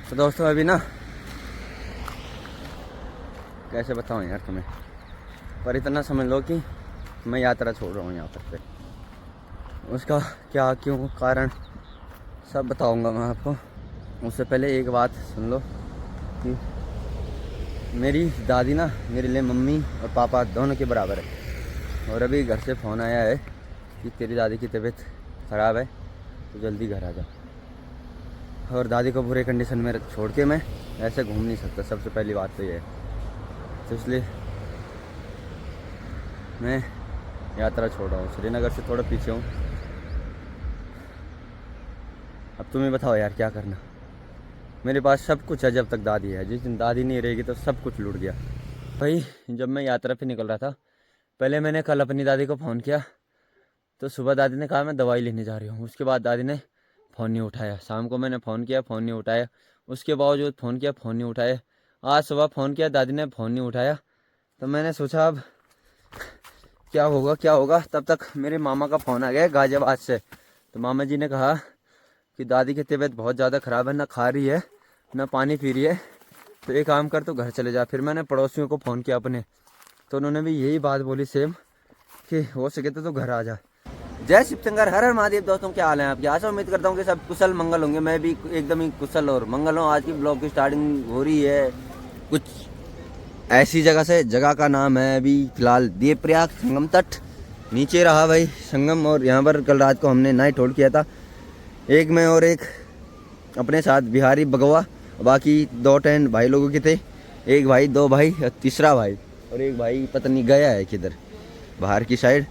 तो दोस्तों अभी ना कैसे बताऊँ यार तुम्हें, पर इतना समझ लो कि मैं यात्रा छोड़ रहा हूँ यहाँ पर पे। उसका क्या क्यों कारण सब बताऊँगा मैं आपको। उससे पहले एक बात सुन लो कि मेरी दादी ना मेरे लिए मम्मी और पापा दोनों के बराबर है। और अभी घर से फ़ोन आया है कि तेरी दादी की तबीयत ख़राब है तो जल्दी घर आ जा। और दादी को बुरे कंडीशन में छोड़ के मैं ऐसे घूम नहीं सकता, सबसे पहली बात तो ये है। तो इसलिए मैं यात्रा छोड़ रहा हूँ, श्रीनगर से थोड़ा पीछे हूँ। अब तुम ही बताओ यार क्या करना। मेरे पास सब कुछ है जब तक दादी है, जिस दिन दादी नहीं रहेगी तो सब कुछ लूट गया भाई। जब मैं यात्रा पे निकल रहा था, पहले मैंने कल अपनी दादी को फ़ोन किया तो सुबह दादी ने कहा मैं दवाई लेने जा रही हूँ। उसके बाद दादी ने फ़ोन नहीं उठाया। शाम को मैंने फ़ोन किया, फ़ोन नहीं उठाया। उसके बावजूद फ़ोन किया, फ़ोन नहीं उठाया। आज सुबह फ़ोन किया, दादी ने फ़ोन नहीं उठाया। तो मैंने सोचा अब क्या होगा क्या होगा। तब तक मेरे मामा का फ़ोन आ गया गाज़ियाबाद से। तो मामा जी ने कहा कि दादी की तबीयत बहुत ज़्यादा ख़राब है, ना खा रही है ना पानी पी रही है, तो एक काम कर तो घर चले जा। फिर मैंने पड़ोसियों को फ़ोन किया अपने, तो उन्होंने भी यही बात बोली सेम कि हो सके तो घर आ जा। जय शिव शंकर, हर हर महादेव। दोस्तों क्या हाल है आपकी? आशा उम्मीद करता हूँ कि सब कुशल मंगल होंगे। मैं भी एकदम ही कुशल और मंगल हूँ। आज की ब्लॉग की स्टार्टिंग हो रही है कुछ ऐसी जगह से, जगह का नाम है अभी फिलहाल देवप्रयाग संगम तट। नीचे रहा भाई संगम, और यहाँ पर कल रात को हमने नाइट होल्ड किया था। एक मैं और एक अपने साथ बिहारी बगवा, बाकी 2 टेंट भाई लोगों के थे। एक भाई, 2 भाई, तीसरा भाई, और एक भाई पता नहीं गया है किधर बाहर की साइड।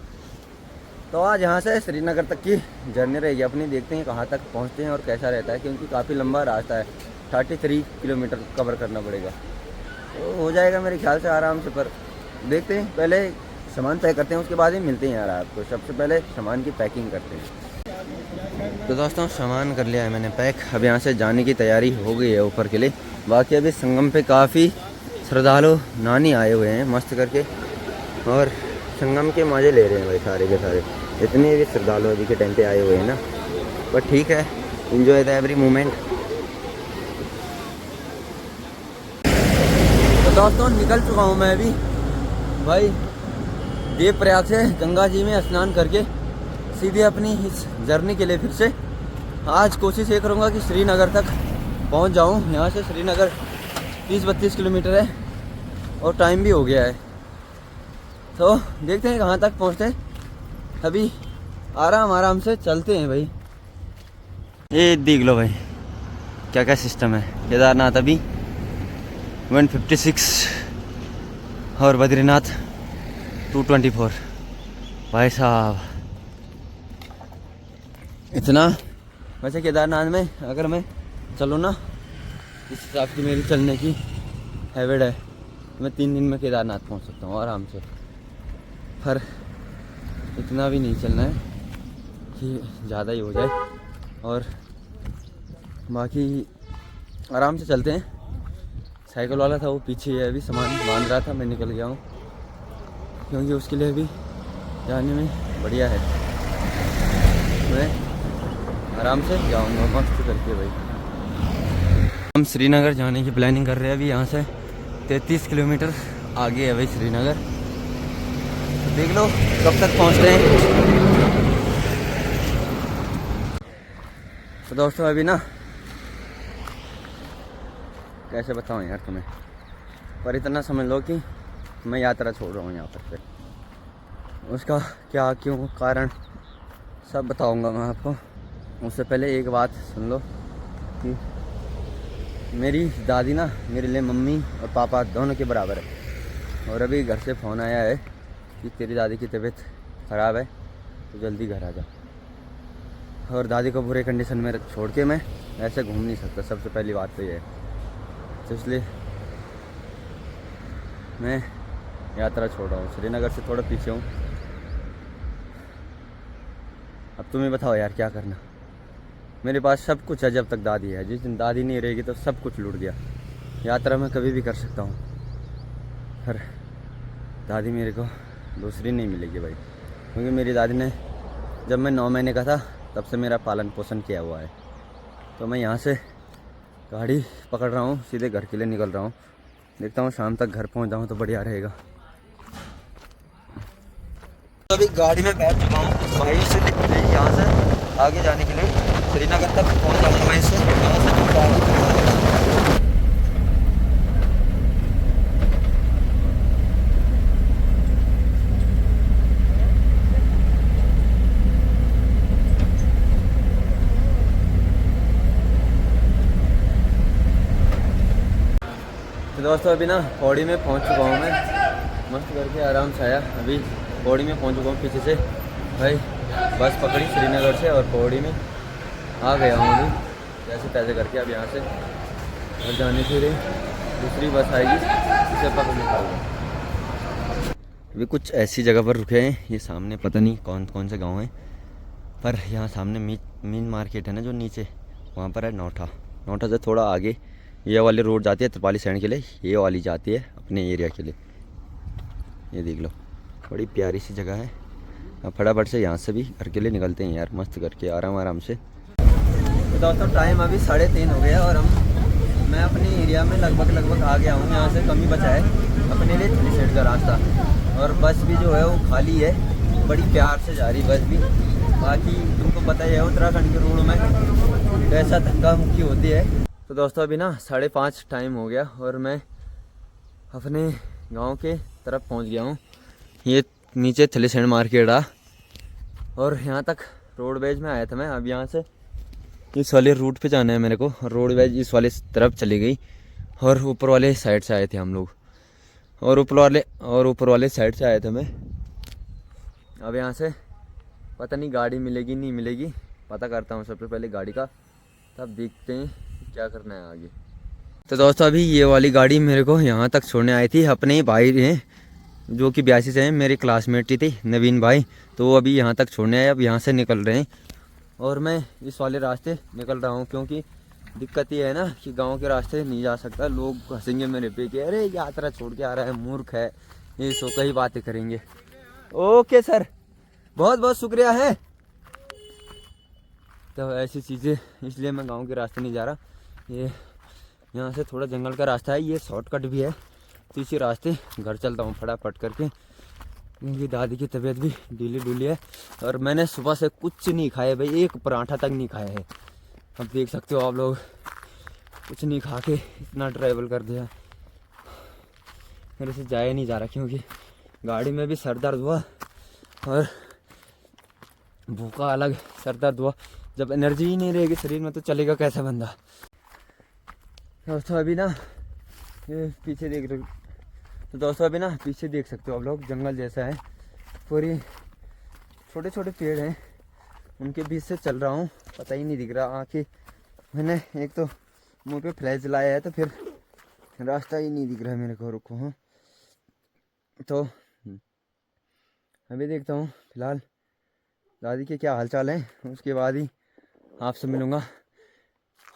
तो आज यहाँ से श्रीनगर तक की जर्नी रहेगी अपनी। देखते हैं कहाँ तक पहुँचते हैं और कैसा रहता है, क्योंकि काफ़ी लंबा रास्ता है। 33 किलोमीटर कवर करना पड़ेगा, तो हो जाएगा मेरे ख्याल से आराम से। पर देखते हैं, पहले सामान तय करते हैं, उसके बाद ही मिलते हैं यार आपको। सबसे पहले सामान की पैकिंग करते हैं। तो दोस्तों सामान कर लिया है मैंने पैक। अब यहाँ से जाने की तैयारी हो गई है ऊपर के लिए। बाकी अभी संगम पे काफ़ी श्रद्धालु नानी आए हुए हैं मस्त करके, और संगम के मज़े ले रहे हैं भाई सारे के सारे। इतने भी श्रद्धालु अभी के टाइम पे आए हुए हैं ना, पर ठीक है, इन्जॉय द एवरी मोमेंट। तो दोस्तों निकल चुका हूँ मैं अभी भाई देवप्रयाग से। गंगा जी में स्नान करके सीधे अपनी इस जर्नी के लिए फिर से आज कोशिश ये करूँगा कि श्रीनगर तक पहुँच जाऊँ। यहाँ से श्रीनगर 30-32 किलोमीटर है और टाइम भी हो गया है, तो देखते हैं कहाँ तक पहुँचते हैं। अभी आराम से चलते हैं भाई। ये देख लो भाई क्या क्या सिस्टम है। केदारनाथ अभी 156 और बद्रीनाथ 224। भाई साहब इतना। वैसे केदारनाथ में अगर मैं चलूँ ना, इस हिसाब की मेरी चलने की हैबिट है, मैं 3 दिन में केदारनाथ पहुंच सकता हूँ आराम से। पर इतना भी नहीं चलना है कि ज़्यादा ही हो जाए, और बाकी आराम से चलते हैं। साइकिल वाला था वो पीछे है, अभी सामान बांध रहा था, मैं निकल गया हूँ क्योंकि उसके लिए अभी जाने में बढ़िया है। मैं आराम से जाऊँगा मस्त करके भाई। हम श्रीनगर जाने की प्लानिंग कर रहे हैं अभी। यहाँ से 33 किलोमीटर आगे है भाई श्रीनगर। तो देख लो कब तक पहुँचते हैं। तो दोस्तों अभी ना कैसे बताऊँ यार तुम्हें, पर इतना समझ लो कि मैं यात्रा छोड़ रहा हूँ यहाँ पर पे। उसका क्या क्यों कारण सब बताऊँगा मैं आपको। उससे पहले एक बात सुन लो कि मेरी दादी ना मेरे लिए मम्मी और पापा दोनों के बराबर है। और अभी घर से फ़ोन आया है कि तेरी दादी की तबीयत ख़राब है तो जल्दी घर आ जा। और दादी को बुरे कंडीशन में छोड़ के मैं ऐसे घूम नहीं सकता, सबसे पहली बात तो ये है। तो इसलिए मैं यात्रा छोड़ रहा हूँ, श्रीनगर से थोड़ा पीछे हूँ। अब तुम ही बताओ यार क्या करना। मेरे पास सब कुछ है जब तक दादी है, जिस दिन दादी नहीं रहेगी तो सब कुछ लूट गया। यात्रा मैं कभी भी कर सकता हूँ, पर दादी मेरे को दूसरी नहीं मिलेगी भाई। क्योंकि मेरी दादी ने जब मैं 9 महीने का था तब से मेरा पालन पोषण किया हुआ है। तो मैं यहाँ से गाड़ी पकड़ रहा हूँ, सीधे घर के लिए निकल रहा हूँ। देखता हूँ शाम तक घर पहुँच जाऊँ तो बढ़िया रहेगा। तो अभी गाड़ी में बैठ चुका हूँ, भाई से यहाँ से आगे जाने के लिए श्रीनगर तक पहुँच जाऊँगा मैं इससे। यहाँ से गाड़ी तो दोस्तों अभी ना पौड़ी में पहुंच चुका हूँ मैं, मस्त करके आराम से आया। अभी पौड़ी में पहुंच चुका हूँ पीछे से, भाई बस पकड़ी श्रीनगर से और पौड़ी में आ गया हूँ अभी जैसे तैसे करके। अब यहाँ से और जाने के लिए दूसरी बस आएगी, इसे पकड़ निकालूंगा। अभी कुछ ऐसी जगह पर रुके हैं, ये सामने पता नहीं कौन कौन से गाँव हैं, पर यहाँ सामने मीन मार्केट है ना जो नीचे, वहाँ पर है नौठा। नौठा से थोड़ा आगे ये वाली रोड जाती है त्रिपाली सैंड के लिए, ये वाली जाती है अपने एरिया के लिए। ये देख लो, बड़ी प्यारी सी जगह है। अब फटाफट से यहाँ से भी घर के लिए निकलते हैं यार, मस्त करके आराम से। तो दोस्तों टाइम अभी 3:30 हो गया और मैं अपने एरिया में लगभग आ गया हूँ। यहाँ से कम ही बचा है अपने लिए थ्री साइड का रास्ता, और बस भी जो है वो खाली है, बड़ी प्यार से जा रही बस भी। बाकी तुमको पता ही है उत्तराखंड के रोड में कैसा धक्का मुक्की होती है। तो दोस्तों अभी ना 5:30 टाइम हो गया और मैं अपने गांव के तरफ पहुंच गया हूं। ये नीचे थलीसैंड मार्केट आ, और यहाँ तक रोडवेज में आया था मैं। अब यहाँ से इस वाले रूट पे जाना है मेरे को, रोडवेज इस वाले तरफ चली गई और ऊपर वाले साइड से आए थे हम लोग, और ऊपर वाले साइड से आया था मैं। अब यहाँ से पता नहीं गाड़ी मिलेगी नहीं मिलेगी, पता करता हूँ सबसे पहले गाड़ी का, तब देखते हैं क्या करना है आगे। तो दोस्तों अभी ये वाली गाड़ी मेरे को यहाँ तक छोड़ने आई थी, अपने ही भाई हैं जो कि 82 से हैं, मेरे क्लासमेट ही थे नवीन भाई, तो वो अभी यहाँ तक छोड़ने आए। अब यहाँ से निकल रहे हैं और मैं इस वाले रास्ते निकल रहा हूँ, क्योंकि दिक्कत ये है ना कि गांव के रास्ते नहीं जा सकता। लोग हंसेंगे मेरे पे कि अरे यात्रा छोड़ के आ रहा है, मूर्ख है, ये सो कई बातें करेंगे। ओके सर, बहुत बहुत शुक्रिया है। तो ऐसी चीज़ें, इसलिए मैं गांव के रास्ते नहीं जा रहा। ये यहाँ से थोड़ा जंगल का रास्ता है, ये शॉर्टकट भी है, तो इसी रास्ते घर चलता हूँ फटाफट करके, क्योंकि दादी की तबीयत भी ढीली ढीली है। और मैंने सुबह से कुछ नहीं खाया भाई, एक पराठा तक नहीं खाया है। अब देख सकते हो आप लोग, कुछ नहीं खा के इतना ट्रैवल कर दिया। मेरे से जाया नहीं जा रहा, क्योंकि गाड़ी में भी सर दर्द हुआ और भूखा अलग सर दर्द हुआ। जब एनर्जी ही नहीं रहेगी शरीर में तो चलेगा कैसा बंदा। दोस्तों अभी ना ये पीछे देख रहे हो, तो दोस्तों अभी ना पीछे देख सकते हो आप लोग, जंगल जैसा है, पूरी छोटे छोटे पेड़ हैं, उनके बीच से चल रहा हूँ, पता ही नहीं दिख रहा आँखें। मैंने एक तो मुंह पे फ्लैश जलाया है, तो फिर रास्ता ही नहीं दिख रहा है मेरे को। रुको हाँ, तो अभी देखता हूँ फिलहाल दादी के क्या हालचाल है, उसके बाद ही आपसे मिलूँगा।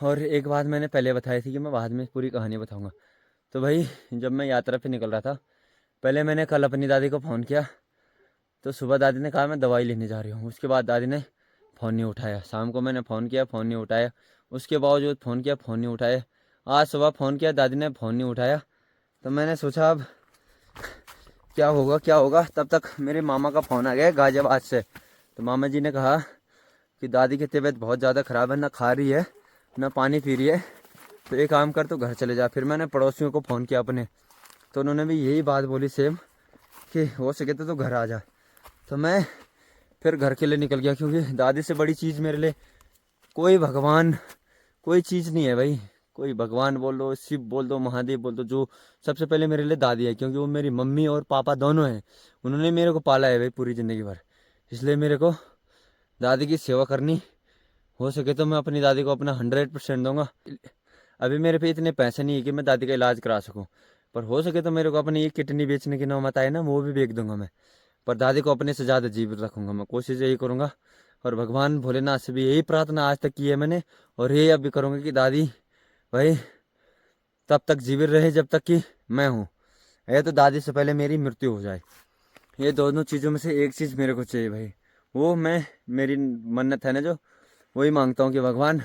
और एक बात मैंने पहले बताई थी कि मैं बाद में पूरी कहानी बताऊँगा। तो भाई जब मैं यात्रा पे निकल रहा था, पहले मैंने कल अपनी दादी को फ़ोन किया, तो सुबह दादी ने कहा मैं दवाई लेने जा रही हूँ। उसके बाद दादी ने फ़ोन नहीं उठाया। शाम को मैंने फ़ोन किया, फ़ोन नहीं उठाया। उसके बावजूद फ़ोन किया, फ़ोन नहीं उठाया। आज सुबह फ़ोन किया, दादी ने फ़ोन नहीं उठाया। तो मैंने सोचा अब क्या होगा क्या होगा। तब तक मेरे मामा का फ़ोन आ गया गाज़ियाबाद से। तो मामा जी ने कहा कि दादी की तबीयत बहुत ज़्यादा ख़राब है, ना खा रही है ना पानी पी रही है, तो एक काम कर तो घर चले जा। फिर मैंने पड़ोसियों को फ़ोन किया अपने, तो उन्होंने भी यही बात बोली सेम कि हो सके तो घर आ जा। तो मैं फिर घर के लिए निकल गया, क्योंकि दादी से बड़ी चीज़ मेरे लिए कोई भगवान कोई चीज़ नहीं है भाई। कोई भगवान बोल दो, शिव बोल दो, महादेव बोल दो, जो सबसे पहले मेरे लिए दादी है, क्योंकि वो मेरी मम्मी और पापा दोनों हैं। उन्होंने मेरे को पाला है भाई पूरी ज़िंदगी भर, इसलिए मेरे को दादी की सेवा करनी। हो सके तो मैं अपनी दादी को अपना 100% दूंगा। अभी मेरे पे इतने पैसे नहीं है कि मैं दादी का इलाज करा सकूं, पर हो सके तो मेरे को अपनी एक किडनी बेचने की नौबत आए ना, वो भी बेच दूंगा मैं। पर दादी को अपने से ज़्यादा जीवित रखूंगा मैं, कोशिश यही करूंगा। और भगवान भोलेनाथ से भी यही प्रार्थना आज तक की है मैंने, और यही अब भी करूँगा कि दादी भाई तब तक जीवित रहे जब तक कि मैं हूँ, या तो दादी से पहले मेरी मृत्यु हो जाए। ये दोनों चीज़ों में से एक चीज़ मेरे को चाहिए भाई। वो मैं, मेरी मन्नत है ना जो, वही मांगता हूँ कि भगवान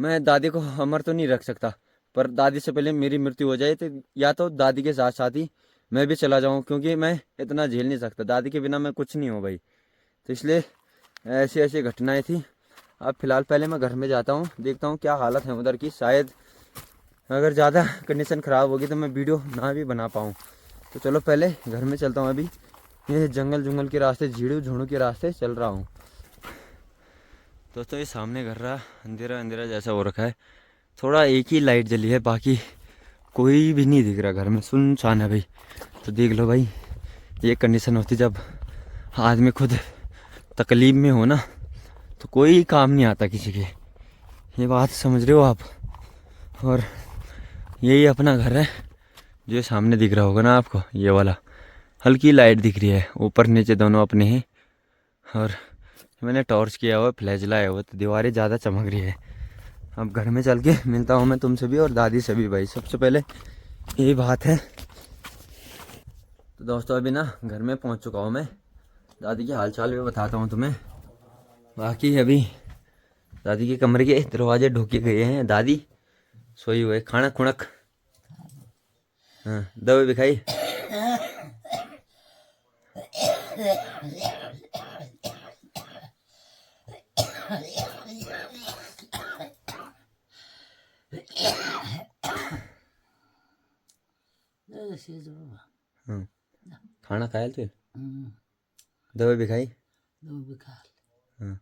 मैं दादी को अमर तो नहीं रख सकता, पर दादी से पहले मेरी मृत्यु हो जाए तो या तो दादी के साथ साथ ही मैं भी चला जाऊं, क्योंकि मैं इतना झेल नहीं सकता, दादी के बिना मैं कुछ नहीं हूँ भाई। तो इसलिए ऐसी ऐसी घटनाएं थी। अब फिलहाल पहले मैं घर में जाता हूँ, देखता हूँ क्या हालत है उधर की। शायद अगर ज़्यादा कंडीशन ख़राब होगी तो मैं वीडियो ना भी बना पाऊँ। तो चलो पहले घर में चलता हूँ। अभी ये जंगल जुंगल के रास्ते, झीड़ू झुड़ू के रास्ते चल रहा हूँ। दोस्तों ये सामने घर रहा अंधेरा अंधेरा जैसा हो रखा है, थोड़ा एक ही लाइट जली है, बाकी कोई भी नहीं दिख रहा, घर में सुनसान है भाई। तो देख लो भाई, ये कंडीशन होती जब आदमी खुद तकलीफ में हो ना, तो कोई काम नहीं आता किसी के, ये बात समझ रहे हो आप। और यही अपना घर है जो सामने दिख रहा होगा ना आपको, ये वाला हल्की लाइट दिख रही है, ऊपर नीचे दोनों अपने हैं। और मैंने टॉर्च किया हुआ, फ्लैश लाया हुआ, तो दीवारें ज़्यादा चमक रही है। अब घर में चल के मिलता हूँ मैं तुमसे भी और दादी से भी भाई, सबसे पहले यही बात है। तो दोस्तों अभी ना घर में पहुँच चुका हूँ मैं, दादी की हाल चाल भी बताता हूँ तुम्हें। बाकी अभी दादी के कमरे के दरवाजे ढोके गए हैं, दादी सोई हुए, खाना खुणक, हाँ दवा भी खाई। हाँ खाना खाया तू, दवा भी खाई। हाँ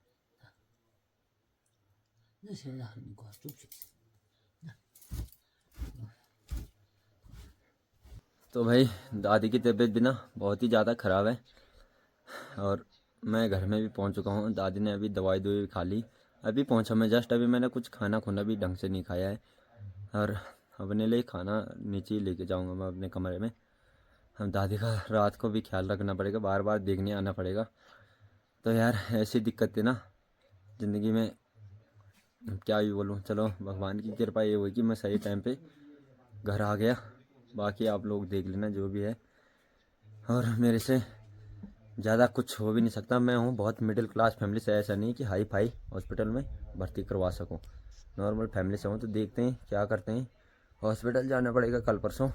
तो भाई दादी की तबीयत भी ना बहुत ही ज़्यादा ख़राब है, और मैं घर में भी पहुंच चुका हूं। दादी ने अभी दवाई दवाई खा ली, अभी पहुंचा मैं जस्ट। अभी मैंने कुछ खाना खुना भी ढंग से नहीं खाया है, और अपने लिए खाना नीचे ही लेके जाऊंगा मैं अपने कमरे में। हम दादी का रात को भी ख्याल रखना पड़ेगा, बार बार देखने आना पड़ेगा। तो यार ऐसी दिक्कत थी ना ज़िंदगी में, क्या ही बोलूँ। चलो भगवान की कृपा ये हुई कि मैं सही टाइम पे घर आ गया। बाकी आप लोग देख लेना जो भी है, और मेरे से ज़्यादा कुछ हो भी नहीं सकता। मैं हूँ बहुत मिडिल क्लास फैमिली से, ऐसा नहीं कि हाई फाई हॉस्पिटल में भर्ती करवा सकूँ, नॉर्मल फैमिली से हूँ। तो देखते हैं क्या करते हैं, हॉस्पिटल जाना पड़ेगा कल परसों,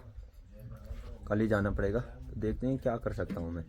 कल ही जाना पड़ेगा। तो देखते हैं क्या कर सकता हूँ मैं।